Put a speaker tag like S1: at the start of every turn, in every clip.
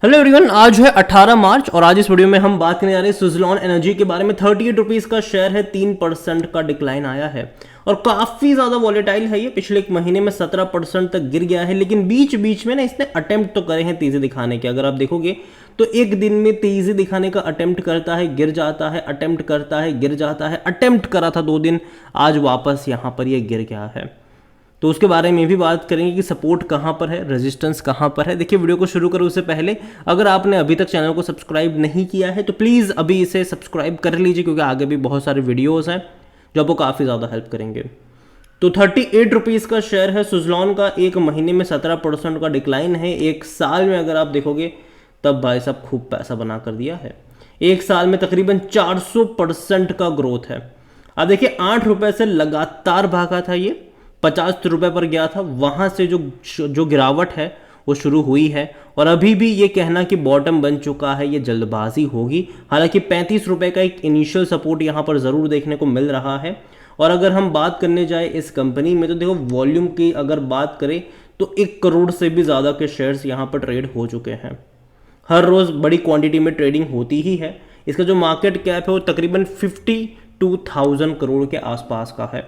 S1: Hello everyone, आज है 18 मार्च और आज इस वीडियो में हम बात करने जा रहे हैं सुज़लॉन एनर्जी के बारे में। 38 रुपीज़ का शेयर है, 3% का डिक्लाइन आया है और काफ़ी ज़्यादा वॉलेटाइल है ये। पिछले एक महीने में 17% तक गिर गया है, लेकिन बीच बीच में ना इसने अटेम्प्ट तो करे हैं तेज़ी दिखाने के। अगर आप देखोगे तो एक दिन में तेज़ी दिखाने का अटेम्प्ट करता है, गिर जाता है, अटेम्प्ट करता है, गिर जाता है। अटेम्प्ट करा था 2 दिन, आज वापस यहाँ पर ये गिर गया है। तो उसके बारे में भी बात करेंगे कि सपोर्ट कहाँ पर है, रेजिस्टेंस कहाँ पर है। देखिए, वीडियो को शुरू करूँ उससे पहले अगर आपने अभी तक चैनल को सब्सक्राइब नहीं किया है तो प्लीज़ अभी इसे सब्सक्राइब कर लीजिए, क्योंकि आगे भी बहुत सारे वीडियोज़ हैं जो आपको काफ़ी ज़्यादा हेल्प करेंगे। तो 38 रुपीज़ का शेयर है सुज़लॉन का। एक महीने में 17% का डिक्लाइन है। एक साल में अगर आप देखोगे तब भाई साहब खूब पैसा बना कर दिया है। एक साल में तकरीबन 400% का ग्रोथ है। अब देखिए, 8 रुपये से लगातार भागा था ये, 50 रुपये पर गया था। वहाँ से जो गिरावट है वो शुरू हुई है और अभी भी ये कहना कि बॉटम बन चुका है ये जल्दबाजी होगी। हालांकि 35 रुपये का एक इनिशियल सपोर्ट यहाँ पर ज़रूर देखने को मिल रहा है। और अगर हम बात करने जाए इस कंपनी में तो देखो, वॉल्यूम की अगर बात करें तो 1 करोड़ से भी ज़्यादा के शेयर्स यहाँ पर ट्रेड हो चुके हैं। हर रोज़ बड़ी क्वांटिटी में ट्रेडिंग होती ही है। इसका जो मार्केट कैप है वो तकरीबन 52,000 करोड़ के आसपास का है।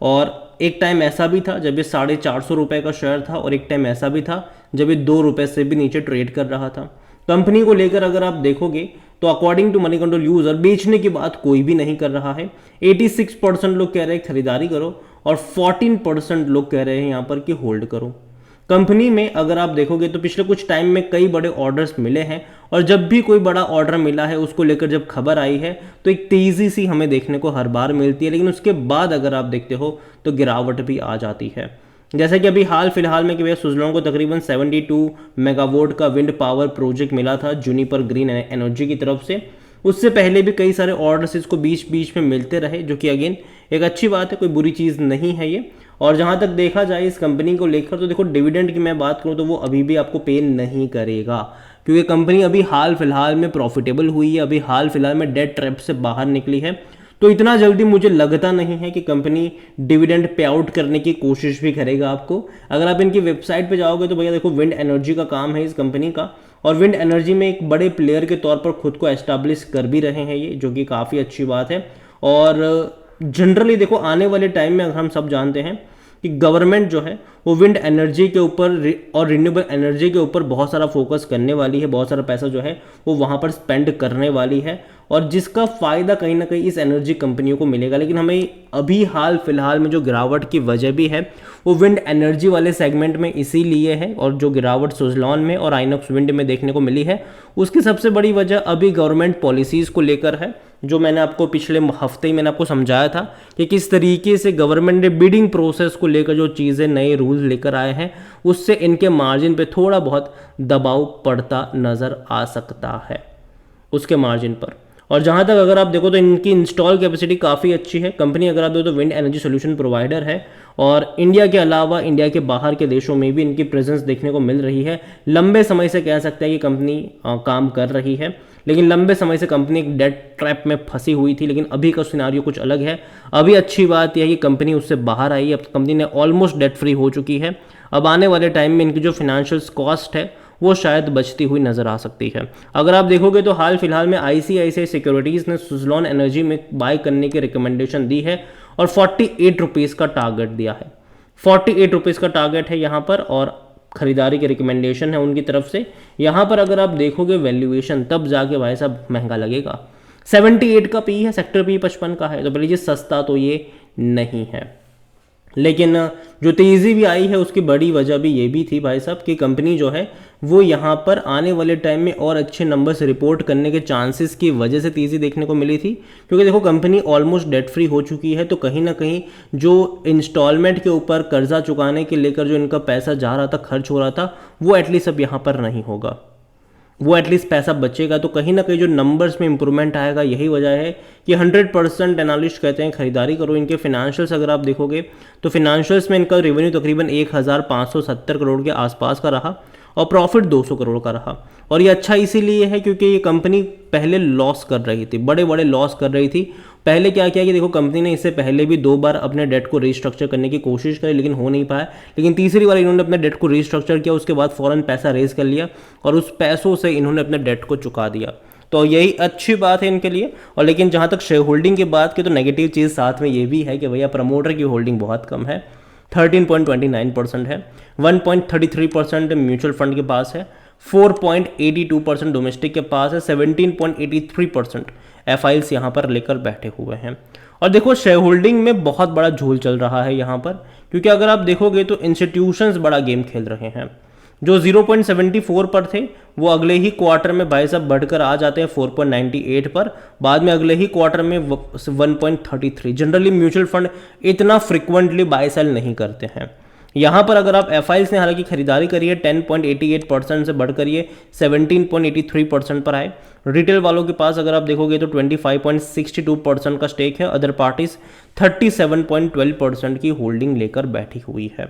S1: और एक टाइम ऐसा भी था जब ये 450 रुपये का शेयर था, और एक टाइम ऐसा भी था जब ये 2 रुपये से भी नीचे ट्रेड कर रहा था। कंपनी को लेकर अगर आप देखोगे तो according to Moneycontrol user बेचने की बात कोई भी नहीं कर रहा है। 86% लोग कह रहे हैं खरीदारी करो और 14% लोग कह रहे हैं यहाँ पर कि होल्ड करो। कंपनी में अगर आप देखोगे तो पिछले कुछ टाइम में कई बड़े ऑर्डर्स मिले हैं, और जब भी कोई बड़ा ऑर्डर मिला है उसको लेकर जब खबर आई है तो एक तेज़ी सी हमें देखने को हर बार मिलती है, लेकिन उसके बाद अगर आप देखते हो तो गिरावट भी आ जाती है। जैसे कि अभी हाल फिलहाल में कि भैया सुज़लॉन को तकरीबन 72 मेगावाट का विंड पावर प्रोजेक्ट मिला था जूनिपर ग्रीन एनर्जी की तरफ से। उससे पहले भी कई सारे ऑर्डर्स इसको बीच बीच में मिलते रहे, जो कि अगेन एक अच्छी बात है, कोई बुरी चीज़ नहीं है ये। और जहाँ तक देखा जाए इस कंपनी को लेकर तो देखो, डिविडेंड की मैं बात करूँ तो वो अभी भी आपको पे नहीं करेगा, क्योंकि कंपनी अभी हाल फिलहाल में प्रॉफिटेबल हुई है, अभी हाल फिलहाल में डेट ट्रैप से बाहर निकली है। तो इतना जल्दी मुझे लगता नहीं है कि कंपनी डिविडेंड पे आउट करने की कोशिश भी करेगा आपको। अगर आप इनकी वेबसाइट पे जाओगे तो भैया देखो, विंड एनर्जी का काम है इस कंपनी का, और विंड एनर्जी में एक बड़े प्लेयर के तौर पर खुद को एस्टैब्लिश कर भी रहे हैं ये, जो कि काफ़ी अच्छी बात है। और जनरली देखो, आने वाले टाइम में हम सब जानते हैं कि गवर्नमेंट जो है वो विंड एनर्जी के ऊपर और रिन्यूएबल एनर्जी के ऊपर बहुत सारा फोकस करने वाली है, बहुत सारा पैसा जो है वो वहाँ पर स्पेंड करने वाली है, और जिसका फ़ायदा कहीं ना कहीं इस एनर्जी कंपनियों को मिलेगा। लेकिन हमें अभी हाल फिलहाल में जो गिरावट की वजह भी है वो विंड एनर्जी वाले सेगमेंट में इसीलिए है, और जो गिरावट सुज़लॉन में और आइनॉक्स विंड में देखने को मिली है उसकी सबसे बड़ी वजह अभी गवर्नमेंट पॉलिसीज़ को लेकर है, जो मैंने आपको पिछले हफ्ते ही मैंने आपको समझाया था कि किस तरीके से गवर्नमेंट ने बिडिंग प्रोसेस को लेकर जो चीज़ें नए रूल्स लेकर आए हैं उससे इनके मार्जिन पे थोड़ा बहुत दबाव पड़ता नज़र आ सकता है उसके मार्जिन पर। और जहाँ तक अगर आप देखो तो इनकी इंस्टॉल कैपेसिटी काफ़ी अच्छी है। कंपनी अगर आप देखो तो विंड एनर्जी सोल्यूशन प्रोवाइडर है, और इंडिया के अलावा इंडिया के बाहर के देशों में भी इनकी प्रेजेंस देखने को मिल रही है। लंबे समय से कह सकते हैं कि कंपनी काम कर रही है, लेकिन लंबे समय से कंपनी एक डेट ट्रैप में फंसी हुई थी, लेकिन अभी का सिनारियो कुछ अलग है। अभी अच्छी बात यह है कि कंपनी उससे बाहर आई, अब कंपनी ने ऑलमोस्ट डेट फ्री हो चुकी है। अब आने वाले टाइम में इनकी जो फिनेंशियल कॉस्ट है वो शायद बचती हुई नज़र आ सकती है। अगर आप देखोगे तो हाल फिलहाल में ICICI सिक्योरिटीज़ ने सुज़लॉन एनर्जी में बाय करने की रिकमेंडेशन दी है और 48 रुपीज़ का टारगेट दिया है। 48 रुपीज़ का टारगेट है यहाँ पर, और ख़रीदारी की रिकमेंडेशन है उनकी तरफ से। यहाँ पर अगर आप देखोगे वैल्यूएशन, तब जाके भाई साहब महंगा लगेगा। 78 का पी है, सेक्टर पी 55 का है, तो बोलिए सस्ता तो ये नहीं है। लेकिन जो तेज़ी भी आई है उसकी बड़ी वजह भी ये भी थी भाई साहब कि कंपनी जो है वो यहाँ पर आने वाले टाइम में और अच्छे नंबर्स रिपोर्ट करने के चांसेस की वजह से तेज़ी देखने को मिली थी, क्योंकि देखो कंपनी ऑलमोस्ट डेट फ्री हो चुकी है। तो कहीं ना कहीं जो इंस्टॉलमेंट के ऊपर कर्जा चुकाने के लेकर जो इनका पैसा जा रहा था, खर्च हो रहा था, वो एटलीस्ट अब यहाँ पर नहीं होगा, वो एटलीस्ट पैसा बचेगा। तो कहीं ना कहीं जो नंबर्स में इंप्रूवमेंट आएगा, यही वजह है कि 100% एनालिस्ट कहते हैं खरीदारी करो। इनके फिनेंशियल्स अगर आप देखोगे तो फिनेंशियल्स में इनका रेवेन्यू तकरीबन 1570 करोड़ के आसपास का रहा, और प्रॉफिट 200 करोड़ का रहा। और ये अच्छा इसीलिए है क्योंकि ये कंपनी पहले लॉस कर रही थी, बड़े बड़े लॉस कर रही थी। पहले क्या किया कि देखो कंपनी ने इससे पहले भी 2 बार अपने डेट को रीस्ट्रक्चर करने की कोशिश करी लेकिन हो नहीं पाया, लेकिन तीसरी बार इन्होंने अपने डेट को रीस्ट्रक्चर किया, उसके बाद फ़ौरन पैसा रेज कर लिया और उस पैसों से इन्होंने अपने डेट को चुका दिया। तो यही अच्छी बात है इनके लिए। और लेकिन जहाँ तक शेयर होल्डिंग की बात की तो नेगेटिव चीज़ साथ में ये भी है कि भैया प्रमोटर की होल्डिंग बहुत कम है, 13.29% है, 1.33% म्यूचुअल फंड के पास है, 4.82% डोमेस्टिक के पास है, 17.83% एफआईएल्स यहाँ पर लेकर बैठे हुए हैं। और देखो शेयर होल्डिंग में बहुत बड़ा झोल चल रहा है यहाँ पर, क्योंकि अगर आप देखोगे तो इंस्टीट्यूशंस बड़ा गेम खेल रहे हैं। जो 0.74 पर थे वो अगले ही क्वार्टर में भाई साहब बढ़कर आ जाते हैं 4.98 पर, बाद में अगले ही क्वार्टर में 1.33। जनरली म्यूचुअल फंड इतना फ्रिक्वेंटली बाय सेल नहीं करते हैं। यहाँ पर अगर आप एफआईएल्स ने हालांकि खरीदारी करी है 10.88% से बढ़कर ये 17.83% पर आए। रिटेल वालों के पास अगर आप देखोगे तो 25.62% का स्टेक है, अदर पार्टीज 37.12% की होल्डिंग लेकर बैठी हुई है।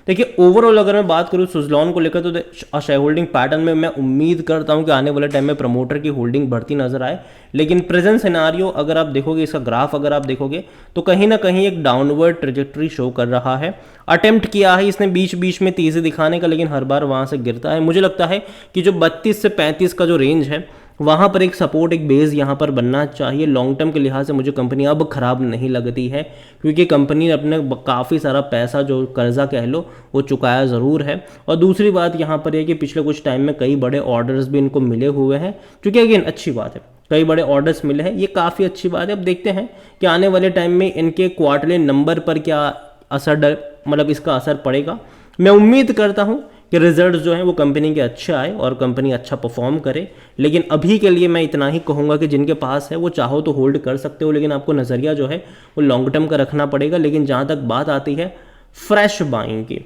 S1: देखिए ओवरऑल अगर मैं बात करूँ सुज़लॉन को लेकर तो शेयर होल्डिंग पैटर्न में मैं उम्मीद करता हूं कि आने वाले टाइम में प्रमोटर की होल्डिंग बढ़ती नजर आए, लेकिन प्रेजेंट सिनारियो अगर आप देखोगे, इसका ग्राफ अगर आप देखोगे तो कहीं ना कहीं एक डाउनवर्ड ट्रेजेक्टरी शो कर रहा है। अटेम्प्ट किया है इसने बीच बीच में तेजी दिखाने का, लेकिन हर बार वहां से गिरता है। मुझे लगता है कि जो 32 से 35 का जो रेंज है वहाँ पर एक सपोर्ट, एक बेस यहाँ पर बनना चाहिए। लॉन्ग टर्म के लिहाज से मुझे कंपनी अब ख़राब नहीं लगती है, क्योंकि कंपनी ने अपने काफ़ी सारा पैसा जो कर्जा कह लो वो चुकाया ज़रूर है। और दूसरी बात यहाँ पर यह कि पिछले कुछ टाइम में कई बड़े ऑर्डर्स भी इनको मिले हुए हैं, क्योंकि अगेन अच्छी बात है, कई बड़े ऑर्डर्स मिले हैं, ये काफ़ी अच्छी बात है। अब देखते हैं कि आने वाले टाइम में इनके क्वार्टरली नंबर पर क्या असर मतलब इसका असर पड़ेगा। मैं उम्मीद करता हूँ कि रिजल्ट जो है वो कंपनी के अच्छे आए और कंपनी अच्छा परफॉर्म करे, लेकिन अभी के लिए मैं इतना ही कहूँगा कि जिनके पास है वो चाहो तो होल्ड कर सकते हो, लेकिन आपको नज़रिया जो है वो लॉन्ग टर्म का रखना पड़ेगा। लेकिन जहाँ तक बात आती है फ्रेश बाइंग की,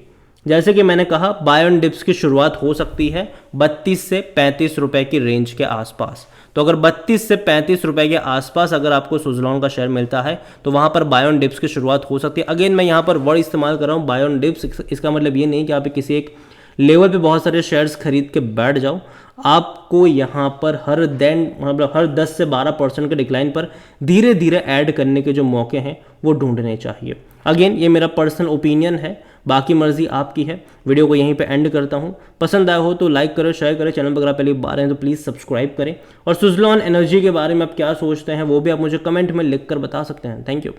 S1: जैसे कि मैंने कहा बाय ऑन डिप्स की शुरुआत हो सकती है 32 से 35 रुपए की रेंज के आसपास। तो अगर 32 से 35 रुपए के आसपास अगर आपको सुज़लॉन का शेयर मिलता है तो वहाँ पर बाय ऑन डिप्स की शुरुआत हो सकती है। अगेन मैं यहाँ पर वर्ड इस्तेमाल कर रहा हूँ बाय ऑन डिप्स, इसका मतलब ये नहीं कि आप किसी एक लेवल पे बहुत सारे शेयर्स खरीद के बैठ जाओ। आपको यहाँ पर हर 10 से 12% के डिक्लाइन पर धीरे धीरे ऐड करने के जो मौके हैं वो ढूंढने चाहिए। अगेन ये मेरा पर्सनल ओपिनियन है, बाकी मर्जी आपकी है। वीडियो को यहीं पे एंड करता हूँ। पसंद आया हो तो लाइक करो, शेयर करें। चैनल पर अगर पहली बार हैं तो प्लीज़ सब्सक्राइब करें। और सुज़लॉन एनर्जी के बारे में आप क्या सोचते हैं वो भी आप मुझे कमेंट में लिख कर बता सकते हैं। Thank you.